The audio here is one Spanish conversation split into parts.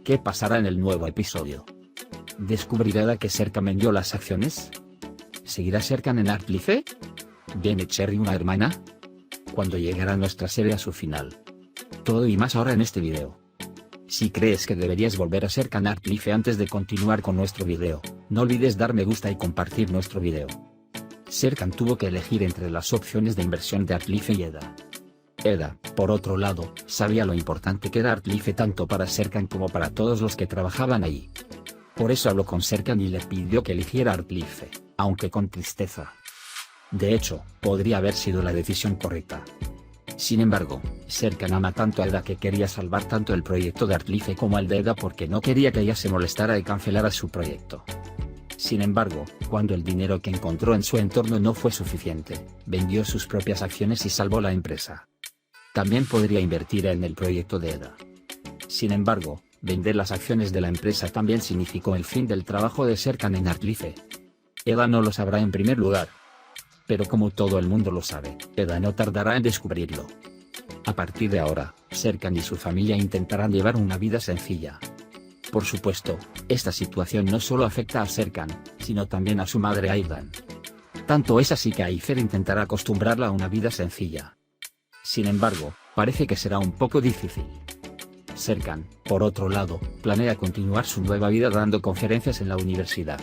¿Qué pasará en el nuevo episodio? ¿Descubrirá que Serkan vendió las acciones? ¿Seguirá Serkan en Artlife? ¿Viene Cherry una hermana? ¿Cuándo llegará nuestra serie a su final? Todo y más ahora en este video. Si crees que deberías volver a Serkan Artlife antes de continuar con nuestro video, no olvides dar me gusta y compartir nuestro video. Serkan tuvo que elegir entre las opciones de inversión de Artlife y Eda. Eda, por otro lado, sabía lo importante que era Artlife tanto para Serkan como para todos los que trabajaban allí. Por eso habló con Serkan y le pidió que eligiera Artlife, aunque con tristeza. De hecho, podría haber sido la decisión correcta. Sin embargo, Serkan ama tanto a Eda que quería salvar tanto el proyecto de Artlife como el de Eda porque no quería que ella se molestara y cancelara su proyecto. Sin embargo, cuando el dinero que encontró en su entorno no fue suficiente, vendió sus propias acciones y salvó la empresa. También podría invertir en el proyecto de Eda. Sin embargo, vender las acciones de la empresa también significó el fin del trabajo de Serkan en Artlife. Eda no lo sabrá en primer lugar. Pero como todo el mundo lo sabe, Eda no tardará en descubrirlo. A partir de ahora, Serkan y su familia intentarán llevar una vida sencilla. Por supuesto, esta situación no solo afecta a Serkan, sino también a su madre Aidan. Tanto es así que Ayfer intentará acostumbrarla a una vida sencilla. Sin embargo, parece que será un poco difícil. Serkan, por otro lado, planea continuar su nueva vida dando conferencias en la universidad.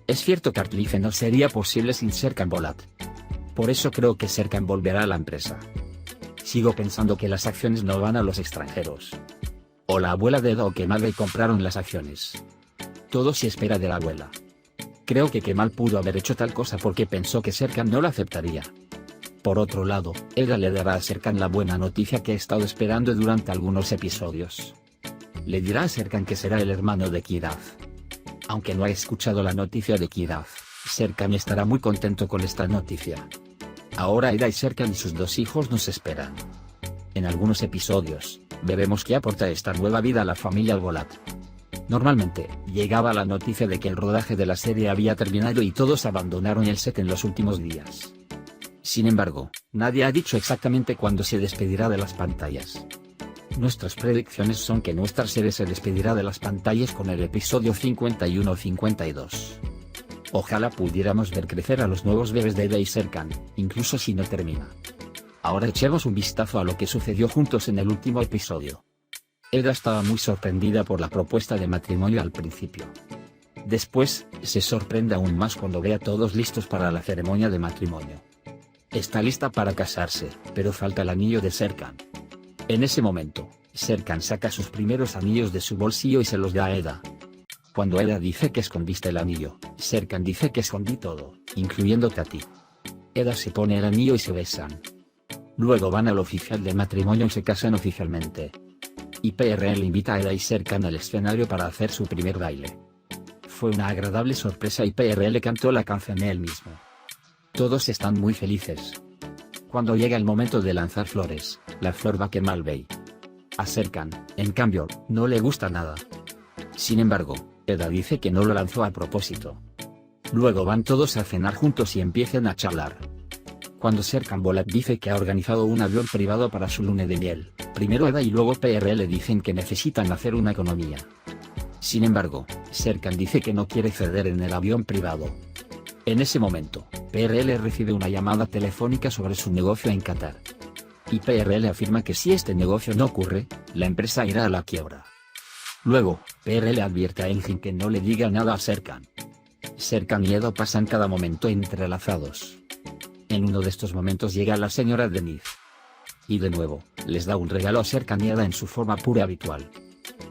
Es cierto que Artlife no sería posible sin Serkan Bolat. Por eso creo que Serkan volverá a la empresa. Sigo pensando que las acciones no van a los extranjeros. O la abuela de Eda o Kemal Bey compraron las acciones. Todo se espera de la abuela. Creo que Kemal pudo haber hecho tal cosa porque pensó que Serkan no la aceptaría. Por otro lado, Eda le dará a Serkan la buena noticia que he estado esperando durante algunos episodios. Le dirá a Serkan que será el hermano de Kiraf. Aunque no ha escuchado la noticia de Kiraf, Serkan estará muy contento con esta noticia. Ahora Eda y Serkan y sus dos hijos nos esperan. En algunos episodios, veremos qué aporta esta nueva vida a la familia Bolat. Normalmente, llegaba la noticia de que el rodaje de la serie había terminado y todos abandonaron el set en los últimos días. Sin embargo, nadie ha dicho exactamente cuándo se despedirá de las pantallas. Nuestras predicciones son que nuestra serie se despedirá de las pantallas con el episodio 51 o 52. Ojalá pudiéramos ver crecer a los nuevos bebés de Eda y Serkan, incluso si no termina. Ahora echemos un vistazo a lo que sucedió juntos en el último episodio. Eda estaba muy sorprendida por la propuesta de matrimonio al principio. Después, se sorprende aún más cuando ve a todos listos para la ceremonia de matrimonio. Está lista para casarse, pero falta el anillo de Serkan. En ese momento, Serkan saca sus primeros anillos de su bolsillo y se los da a Eda. Cuando Eda dice que escondiste el anillo, Serkan dice que escondí todo, incluyéndote a ti. Eda se pone el anillo y se besan. Luego van al oficial de matrimonio y se casan oficialmente. IPRL invita a Eda y Serkan al escenario para hacer su primer baile. Fue una agradable sorpresa y IPRL cantó la canción él mismo. Todos están muy felices. Cuando llega el momento de lanzar flores, la flor va a Kemal Bey. A Serkan, en cambio, no le gusta nada. Sin embargo, Eda dice que no lo lanzó a propósito. Luego van todos a cenar juntos y empiezan a charlar. Cuando Serkan Bolat dice que ha organizado un avión privado para su luna de miel, primero Eda y luego PRL dicen que necesitan hacer una economía. Sin embargo, Serkan dice que no quiere ceder en el avión privado. En ese momento, PRL recibe una llamada telefónica sobre su negocio en Qatar. Y PRL afirma que si este negocio no ocurre, la empresa irá a la quiebra. Luego, PRL advierte a Engin que no le diga nada a Serkan. Serkan y Eda pasan cada momento entrelazados. En uno de estos momentos llega la señora Denise. Y de nuevo, les da un regalo a Serkan y Eda en su forma pura habitual.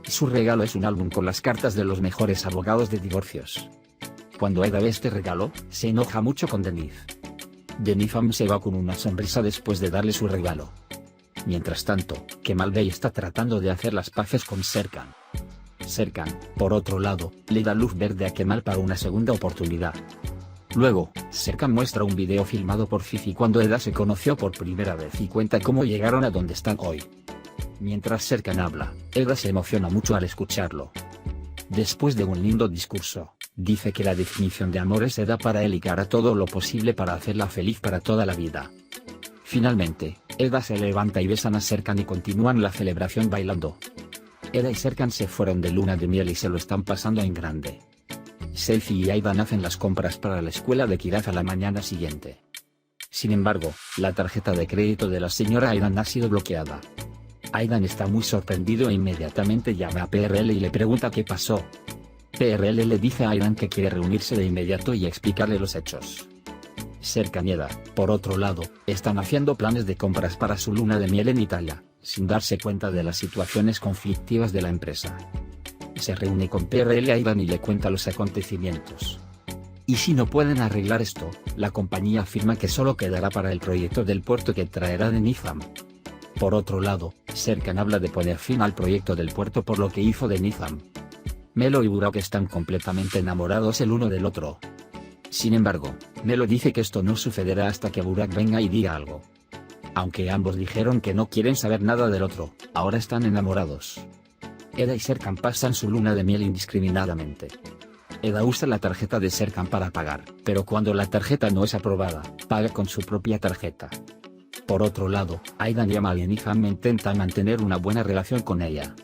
Su regalo es un álbum con las cartas de los mejores abogados de divorcios. Cuando Eda ve este regalo, se enoja mucho con Denise. Denise aún se va con una sonrisa después de darle su regalo. Mientras tanto, Kemal Bey está tratando de hacer las paces con Serkan. Serkan, por otro lado, le da luz verde a Kemal para una segunda oportunidad. Luego, Serkan muestra un video filmado por Fifi cuando Eda se conoció por primera vez y cuenta cómo llegaron a donde están hoy. Mientras Serkan habla, Eda se emociona mucho al escucharlo. Después de un lindo discurso, dice que la definición de amor es Eda para él y que hará todo lo posible para hacerla feliz para toda la vida. Finalmente, Eda se levanta y besan a Serkan y continúan la celebración bailando. Eda y Serkan se fueron de luna de miel y se lo están pasando en grande. Selfie y Aidan hacen las compras para la escuela de Kiraz a la mañana siguiente. Sin embargo, la tarjeta de crédito de la señora Aidan ha sido bloqueada. Aidan está muy sorprendido e inmediatamente llama a PRL y le pregunta qué pasó. PRL le dice a Aidan que quiere reunirse de inmediato y explicarle los hechos. Serkan y Eda, por otro lado, están haciendo planes de compras para su luna de miel en Italia, sin darse cuenta de las situaciones conflictivas de la empresa. Se reúne con PRL Aidan y le cuenta los acontecimientos. Y si no pueden arreglar esto, la compañía afirma que solo quedará para el proyecto del puerto que traerá de Nizam. Por otro lado, Serkan habla de poner fin al proyecto del puerto por lo que hizo de Nizam. Melo y Burak están completamente enamorados el uno del otro. Sin embargo, Melo dice que esto no sucederá hasta que Burak venga y diga algo. Aunque ambos dijeron que no quieren saber nada del otro, ahora están enamorados. Eda y Serkan pasan su luna de miel indiscriminadamente. Eda usa la tarjeta de Serkan para pagar, pero cuando la tarjeta no es aprobada, paga con su propia tarjeta. Por otro lado, Aidan llama a Nizam e intenta mantener una buena relación con ella.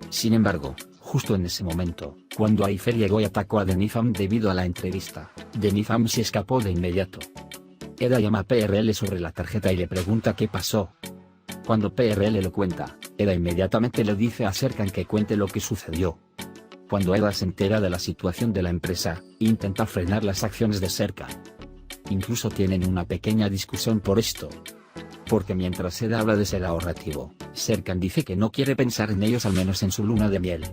Sin embargo, justo en ese momento, cuando Aifer llegó y atacó a Denizam debido a la entrevista, Denizam se escapó de inmediato. Eda llama a PRL sobre la tarjeta y le pregunta qué pasó. Cuando PRL lo cuenta, Eda inmediatamente le dice a Serkan que cuente lo que sucedió. Cuando Eda se entera de la situación de la empresa, intenta frenar las acciones de Serkan. Incluso tienen una pequeña discusión por esto. Porque mientras Eda habla de ser ahorrativo, Serkan dice que no quiere pensar en ellos al menos en su luna de miel.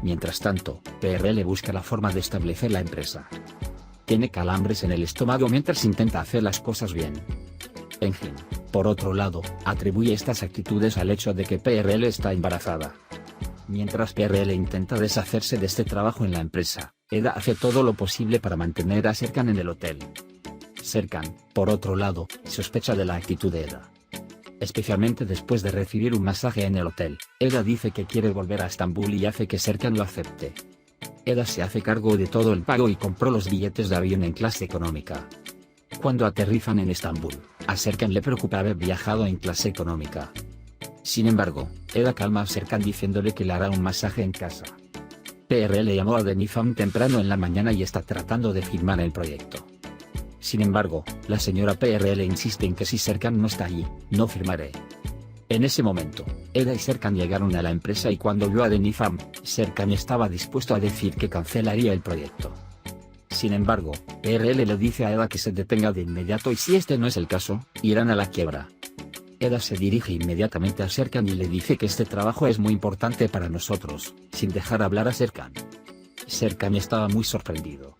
Mientras tanto, PRL busca la forma de establecer la empresa. Tiene calambres en el estómago mientras intenta hacer las cosas bien. Engin, por otro lado, atribuye estas actitudes al hecho de que PRL está embarazada. Mientras PRL intenta deshacerse de este trabajo en la empresa, Eda hace todo lo posible para mantener a Serkan en el hotel. Serkan, por otro lado, sospecha de la actitud de Eda. Especialmente después de recibir un masaje en el hotel, Eda dice que quiere volver a Estambul y hace que Serkan lo acepte. Eda se hace cargo de todo el pago y compró los billetes de avión en clase económica. Cuando aterrizan en Estambul, a Serkan le preocupa haber viajado en clase económica. Sin embargo, Eda calma a Serkan diciéndole que le hará un masaje en casa. PRL llamó a Denizam temprano en la mañana y está tratando de firmar el proyecto. Sin embargo, la señora PRL insiste en que si Serkan no está allí, no firmaré. En ese momento, Eda y Serkan llegaron a la empresa y cuando vio a Denizam, Serkan estaba dispuesto a decir que cancelaría el proyecto. Sin embargo, PRL le dice a Eda que se detenga de inmediato y si este no es el caso, irán a la quiebra. Eda se dirige inmediatamente a Serkan y le dice que este trabajo es muy importante para nosotros, sin dejar hablar a Serkan. Serkan estaba muy sorprendido.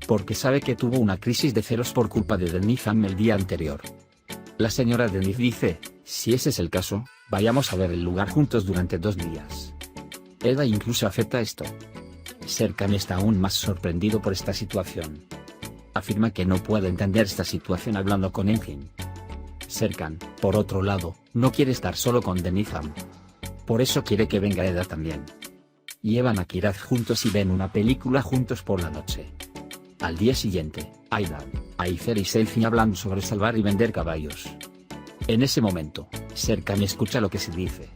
Porque sabe que tuvo una crisis de celos por culpa de Denizam el día anterior. La señora Deniz dice, si ese es el caso, vayamos a ver el lugar juntos durante 2 días. Eda incluso acepta esto. Serkan está aún más sorprendido por esta situación. Afirma que no puede entender esta situación hablando con Engin. Serkan, por otro lado, no quiere estar solo con Denizam. Por eso quiere que venga Eda también. Llevan a Kiraz juntos y ven una película juntos por la noche. Al día siguiente, Aidan, Aifer y Selfie hablan sobre salvar y vender caballos. En ese momento, Serkan escucha lo que se dice.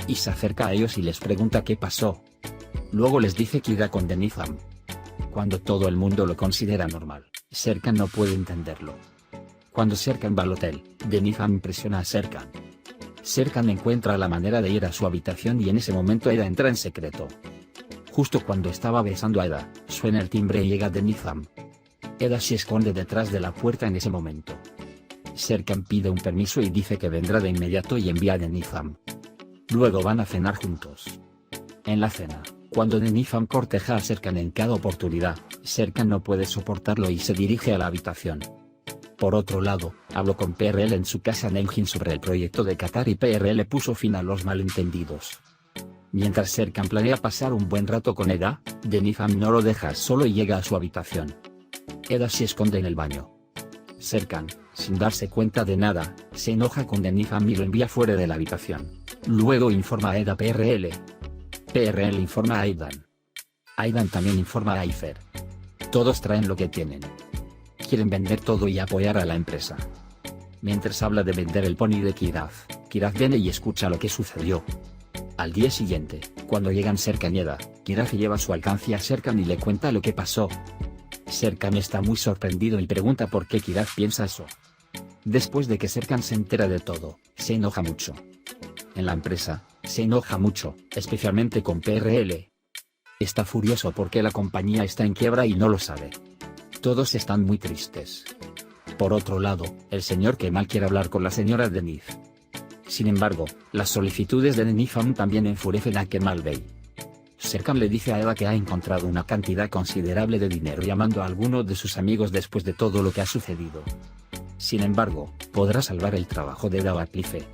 Y se acerca a ellos y les pregunta qué pasó. Luego les dice que irá con Denizam. Cuando todo el mundo lo considera normal, Serkan no puede entenderlo. Cuando Serkan va al hotel, Denizam impresiona a Serkan. Serkan encuentra la manera de ir a su habitación y en ese momento Eda entra en secreto. Justo cuando estaba besando a Eda, suena el timbre y llega Denizam. Eda se esconde detrás de la puerta en ese momento. Serkan pide un permiso y dice que vendrá de inmediato y envía a Denizam. Luego van a cenar juntos. En la cena, cuando Denizam corteja a Serkan en cada oportunidad, Serkan no puede soportarlo y se dirige a la habitación. Por otro lado, habló con PRL en su casa en Engin sobre el proyecto de Qatar y PRL puso fin a los malentendidos. Mientras Serkan planea pasar un buen rato con Eda, Denizam no lo deja solo y llega a su habitación. Eda se esconde en el baño. Serkan, sin darse cuenta de nada, se enoja con Denizam y lo envía fuera de la habitación. Luego informa a Eda PRL. PRL informa a Aidan. Aidan también informa a Aifer. Todos traen lo que tienen. Quieren vender todo y apoyar a la empresa. Mientras habla de vender el pony de Kiraz, Kiraz viene y escucha lo que sucedió. Al día siguiente, Cuando llegan Serkan y Eda, Kiraf lleva su alcance a Serkan y le cuenta lo que pasó. Serkan está muy sorprendido y pregunta por qué Kiraf piensa eso. Después de que Serkan se entera de todo, se enoja mucho. En la empresa, se enoja mucho, especialmente con PRL. Está furioso porque la compañía está en quiebra y no lo sabe. Todos están muy tristes. Por otro lado, el señor Kemal quiere hablar con la señora Denif. Sin embargo, las solicitudes de Denif aún también enfurecen a Kemal Bey. Serkan le dice a Eda que ha encontrado una cantidad considerable de dinero llamando a alguno de sus amigos después de todo lo que ha sucedido. Sin embargo, podrá salvar el trabajo de Eda o Artlife.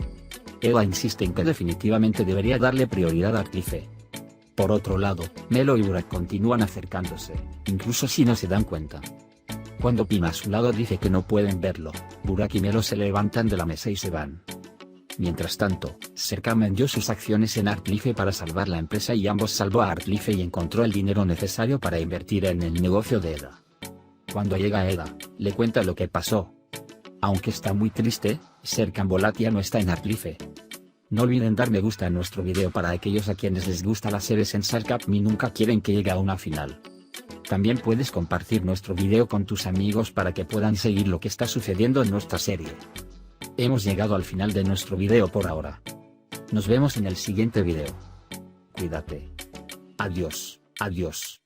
Eda insiste en que definitivamente debería darle prioridad a Artlife. Por otro lado, Melo y Burak continúan acercándose, incluso si no se dan cuenta. Cuando Pima a su lado dice que no pueden verlo, Burak y Melo se levantan de la mesa y se van. Mientras tanto, Serkan vendió sus acciones en Artlife para salvar la empresa y ambos salvó a Artlife y encontró el dinero necesario para invertir en el negocio de Eda. Cuando llega Eda, le cuenta lo que pasó. Aunque está muy triste, Serkan Bolatia no está en Artlife. No olviden dar me gusta a nuestro video para aquellos a quienes les gusta las series en Sarkap y nunca quieren que llegue a una final. También puedes compartir nuestro video con tus amigos para que puedan seguir lo que está sucediendo en nuestra serie. Hemos llegado al final de nuestro video por ahora. Nos vemos en el siguiente video. Cuídate. Adiós, adiós.